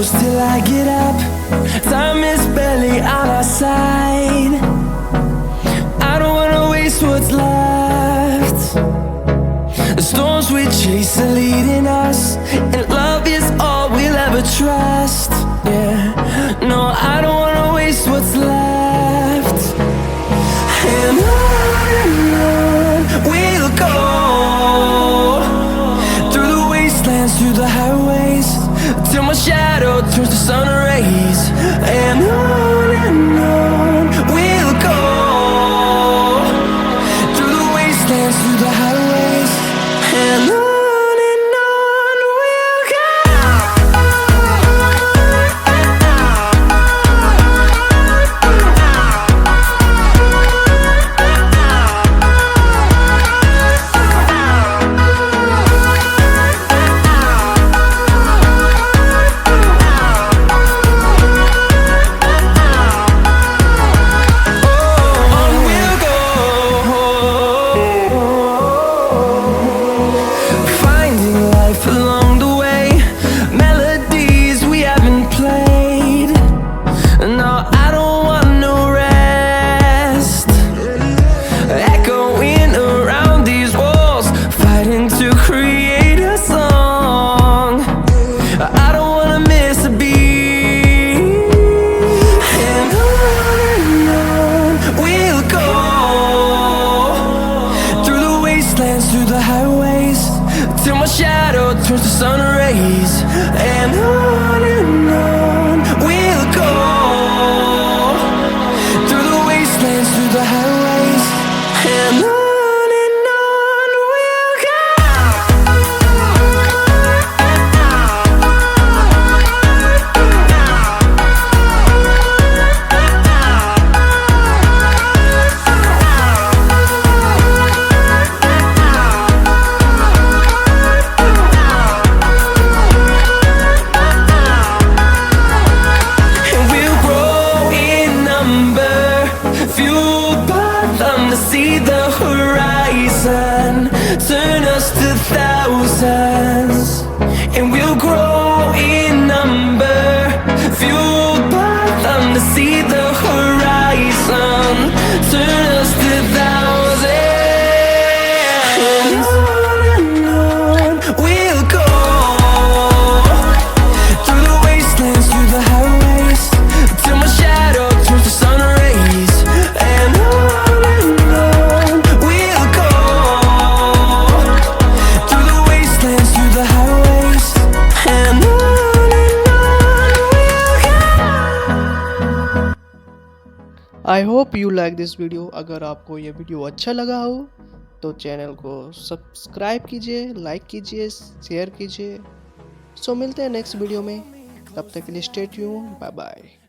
close till I get up. Time is barely on our side. I don't wanna waste what's left. The storms we chase are leading us, and love is all we'll ever trust. Yeah, no, I don't wanna waste what's left. And on we'll go, through the wastelands, through the highways, till my shadow turns to sun rays. And on we'll go, through the wastelands, through the highways, and on we'll go. Through the highways, till my shadow turns to sun rays. And on we'll go, through the wastelands, through the highways, and on we'll go. See the horizon turn us to thousands, and we'll grow in number, fueled by them to see the horizon turn us to thousands. And on we'll go, through the wastelands, through the highways, till my shadow turns to sun rays. And I hope you like this video. अगर आपको ये video अच्छा लगा हो तो channel को subscribe कीजिए, like कीजिए, शेयर कीजिए। सो मिलते हैं नेक्स्ट वीडियो में, तब तक के लिए स्टे ट्यून्ड, बाय बाय।